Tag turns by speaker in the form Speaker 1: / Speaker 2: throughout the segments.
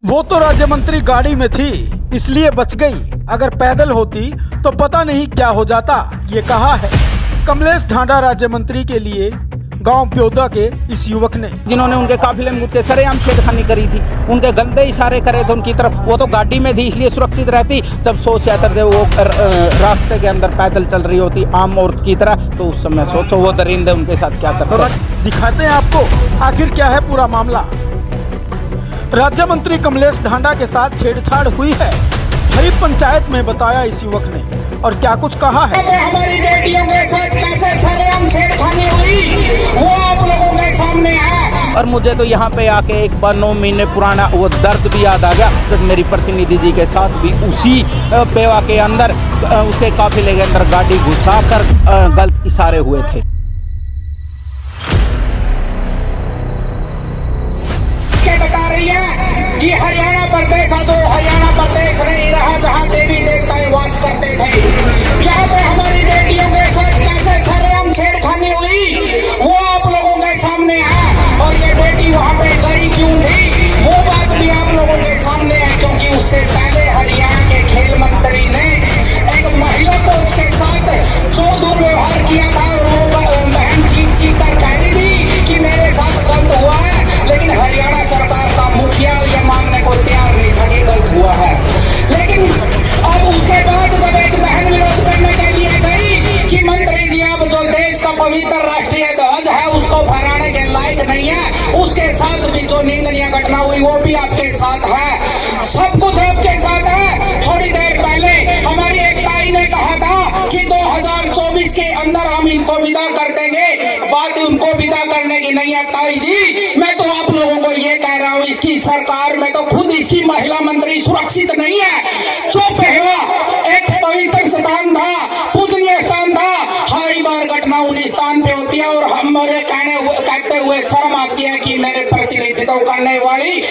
Speaker 1: वो तो राज्य मंत्री गाड़ी में थी इसलिए बच गई, अगर पैदल होती तो पता नहीं क्या हो जाता, ये कहा है कमलेश ढांडा राज्य मंत्री के लिए गांव प्योदा के इस युवक ने,
Speaker 2: जिन्होंने उनके काफिले में घुसके सरेआम छेड़खानी करी थी, उनके गंदे इशारे करे थे उनकी तरफ। वो तो गाड़ी में थी इसलिए सुरक्षित रहती, जब 100 से वो रास्ते के अंदर पैदल चल रही होती आम औरत की तरह, तो उस समय सोचो वो दरिंदे उनके साथ क्या करते।
Speaker 1: तो दिखाते हैं आपको आखिर क्या है पूरा मामला। राज्य मंत्री कमलेश ढांडा के साथ छेड़छाड़ हुई है, हरी पंचायत में बताया इस युवक ने, और क्या कुछ कहा है।
Speaker 3: हमारी बेटियों के साथ कैसे सरेआम छेड़खानी हुई वो आप लोगों के सामने है।
Speaker 2: और मुझे तो यहाँ पे आके एक बार 9 महीने पुराना वो दर्द भी याद आ गया, जब मेरी प्रतिनिधि जी के साथ भी उसी पेवा के अंदर उसके काफिले के अंदर गाड़ी घुसाकर गलत इशारे हुए थे।
Speaker 3: बता रही है कि हरियाणा प्रदेश तो हरियाणा प्रदेश नहीं रहा जहां देवी देवता वास करते थे। यहाँ पे हमारी बेटियों के साथ कैसे सरेआम छेड़खानी हुई वो आप लोगों के सामने है, और ये बेटी वहाँ पे गई क्यों थी वो बात भी आप लोगों के सामने है, क्योंकि उससे पहले हरियाणा के खेल मंत्री ने एक महिला कोच के साथ जो दुर्व्यवहार किया था, और वो बहन चीख चीख कर कह रही थी कि मेरे साथ गलत हुआ है, लेकिन हरियाणा सरकार का मुखिया ये मानने को तैयार नहीं था कि गलत हुआ है। लेकिन अब उसके बाद जब एक बहन विरोध करने के लिए गई कि मंत्री जी अब जो देश का पवित्र राष्ट्रीय ध्वज है उसको फहराने के लायक नहीं है, उसके साथ भी जो निंदनीय घटना हुई वो भी आपके साथ है, सब कुछ आपके साथ है। थोड़ी देर पहले हमारी एक ताई ने कहा था कि 2024 के अंदर हम इनको विदा कर देंगे, बात उनको विदा करने की नहीं है ताई जी। मैं तो आप लोगों को ये कह रहा हूँ इसकी सरकार में तो खुद इसकी महिला मंत्री सुरक्षित नहीं है। जो पहला एक पवित्र स्थान था, पूजनीय स्थान था, हर बार घटना उन स्थान पे होती है, और हम मेरे कहते हुए शर्म आती है कि मेरे प्रतिनिधित्व करने वाली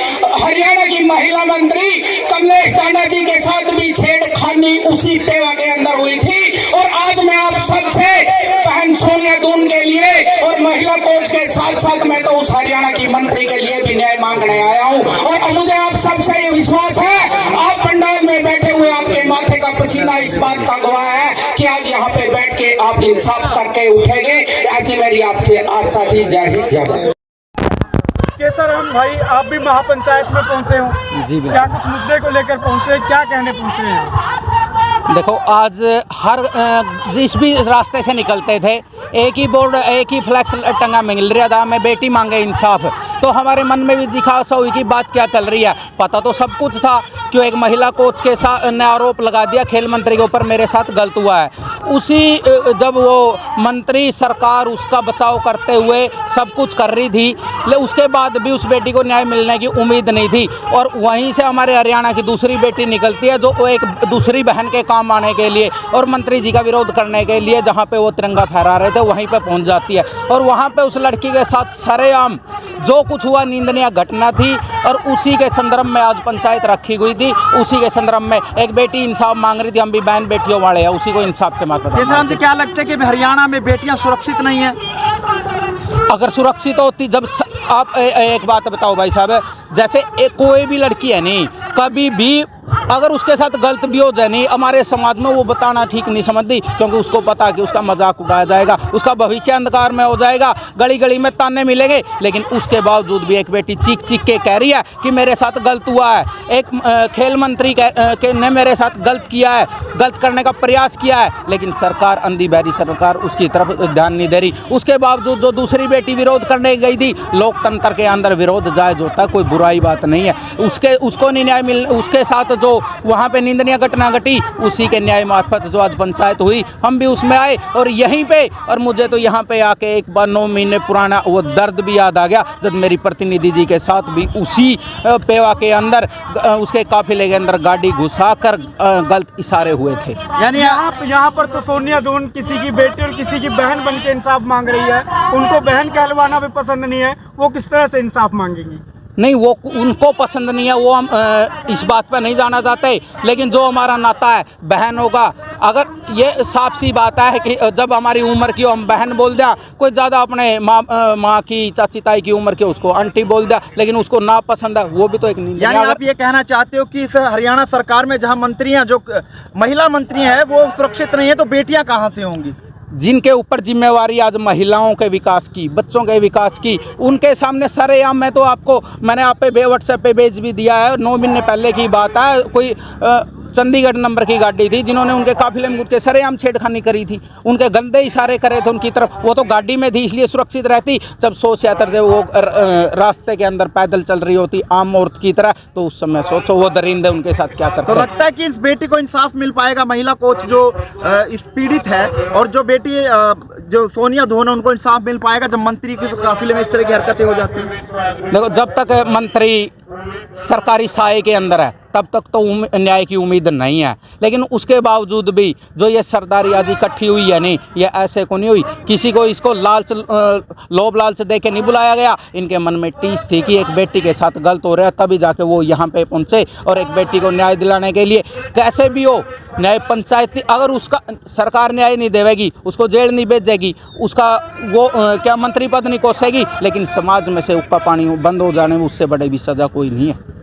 Speaker 3: हरियाणा की महिला मंत्री कमलेश ढांडा जी के साथ भी छेड़खानी उसी पेवा के अंदर हुई थी। और आज मैं आप सबसे बहन सोनिया दून के लिए और महिला कोच के साथ साथ मैं तो उस हरियाणा की मंत्री के लिए भी न्याय मांगने आया हूँ, और मुझे आप सबसे ये विश्वास है, आप पंडाल में बैठे हुए आपके माथे का पसीना इस बात का गवाह है कि आज यहाँ पे बैठ के आप इंसाफ करके उठेंगे। ऐसी मेरी आपसे आस्था थी। जय हिंद जय भारत।
Speaker 1: केसरराम भाई, आप भी महापंचायत में पहुंचे हो
Speaker 2: जी
Speaker 1: क्या कुछ मुद्दे को लेकर पहुंचे, क्या कहने पहुंचे हैं?
Speaker 2: देखो, आज हर जिस भी रास्ते से निकलते थे एक ही बोर्ड एक ही फ्लैक्स टंगा मिल रहा था, मैं बेटी मांगे इंसाफ। तो हमारे मन में भी जिज्ञासा हुई कि बात क्या चल रही है। पता तो सब कुछ था, क्यों एक महिला कोच के साथ ने आरोप लगा दिया खेल मंत्री के ऊपर मेरे साथ गलत हुआ है। उसी जब वो मंत्री सरकार उसका बचाव करते हुए सब कुछ कर रही थी, लेकिन उसके बाद भी उस बेटी को न्याय मिलने की उम्मीद नहीं थी। और वहीं से हमारे हरियाणा की दूसरी बेटी निकलती है जो एक दूसरी बहन के काम आने के लिए और मंत्री जी का विरोध करने के लिए जहाँ पे वो तिरंगा फहरा रहे थे वहीं पे पहुँच जाती है, और वहाँ पे उस लड़की के साथ सरेआम जो कुछ हुआ निंदनीय घटना थी। और उसी के संदर्भ में आज पंचायत रखी हुई थी, उसी के संदर्भ में एक बेटी इंसाफ मांग रही थी, हम भी बहन बेटियों वाले हैं, उसी को इंसाफ के माध्यम से।
Speaker 4: क्या लगता है कि हरियाणा में बेटियां सुरक्षित नहीं है?
Speaker 2: अगर सुरक्षित होती, जब आप एक बात बताओ भाई साहब, जैसे कोई भी लड़की है नहीं, कभी भी अगर उसके साथ गलत भी हो जाए नहीं, हमारे समाज में वो बताना ठीक नहीं समझती, क्योंकि उसको पता है कि उसका मजाक उड़ाया जाएगा, उसका भविष्य अंधकार में हो जाएगा, गली गली में ताने मिलेंगे। लेकिन उसके बावजूद भी एक बेटी चीख चीख के कह रही है कि मेरे साथ गलत हुआ है, एक खेल मंत्री ने मेरे साथ गलत किया है, गलत करने का प्रयास किया है, लेकिन सरकार अंधी बहरी सरकार उसकी तरफ ध्यान नहीं दे रही। उसके बावजूद जो दूसरी बेटी विरोध करने गई थी, लोकतंत्र के अंदर विरोध जायज होता है, कोई बुराई बात नहीं है। उसको नहीं न्याय मिल, उसके साथ जो वहाँ पे निंदनीय घटना घटी, उसी के न्याय मार्फत जो आज पंचायत हुई हम भी उसमें आए, और यहीं पे, और मुझे तो यहाँ पे आके एक बार 9 महीने पुराना वो दर्द भी याद आ गया, जब मेरी प्रतिनिधि जी के साथ भी उसी पेवा के अंदर उसके काफिले के अंदर गाड़ी घुसाकर गलत इशारे हुए थे।
Speaker 1: यानी यहाँ पर तो सोनिया दून किसी की बेटी और किसी की बहन बन के इंसाफ मांग रही है, उनको बहन कहलवाना भी पसंद नहीं है, वो किस तरह से इंसाफ मांगेंगी?
Speaker 2: नहीं, वो उनको पसंद नहीं है, वो हम इस बात पर नहीं जाना चाहते, लेकिन जो हमारा नाता है, बहन होगा अगर ये साफ सी बात है कि जब हमारी उम्र की हम बहन बोल दिया, कोई ज़्यादा अपने माँ की चाची ताई की उम्र की उसको आंटी बोल दिया, लेकिन उसको ना पसंद है वो भी तो एक निंदा।
Speaker 4: यानी आप ये कहना चाहते हो कि इस हरियाणा सरकार में जहां मंत्री हैं, जो महिला मंत्री हैं, वो सुरक्षित नहीं है, तो बेटियां कहां से होंगी?
Speaker 2: जिनके ऊपर जिम्मेवारी आज महिलाओं के विकास की, बच्चों के विकास की, उनके सामने सरेआम, मैं तो आपको मैंने आप पे व्हाट्सएप पे भेज भी दिया है, 9 महीने पहले की बात है, कोई चंडीगढ़ नंबर की गाड़ी थी जिन्होंने उनके काफिले में घुस के सरेआम छेड़खानी करी थी, उनके गंदे इशारे करे थे उनकी तरफ। वो तो गाड़ी में थी इसलिए सुरक्षित रहती, जब 100-76 से वो रास्ते के अंदर पैदल चल रही होती आम औरत की तरह, तो उस समय सोचो वो दरिंदे उनके साथ क्या करते।
Speaker 4: तो लगता है कि इस बेटी को इंसाफ मिल पाएगा? महिला कोच जो इस पीड़ित है, और जो बेटी जो सोनिया धोन है, उनको इंसाफ मिल पाएगा जब मंत्री के काफिले में इस तरह की हरकतें हो जाती हैं?
Speaker 2: देखो, जब तक मंत्री सरकारी साए के अंदर है तब तक तो न्याय की उम्मीद नहीं है, लेकिन उसके बावजूद भी जो ये सरदारी आज इकट्ठी हुई है नहीं, ये ऐसे को नहीं हुई, किसी को इसको लालच लोभ लालच दे के नहीं बुलाया गया। इनके मन में टीस थी कि एक बेटी के साथ गलत हो रहा है, तभी जाके वो यहाँ पे पहुँचे और एक बेटी को न्याय दिलाने के लिए कैसे भी हो न्याय पंचायत, अगर उसका सरकार न्याय नहीं देवेगी, उसको जेल नहीं भेजेगी, उसका वो क्या मंत्री पद नहीं कोसेगी, लेकिन समाज में से उक्का पानी बंद हो जाने में उससे बड़े भी सज़ा कोई नहीं है।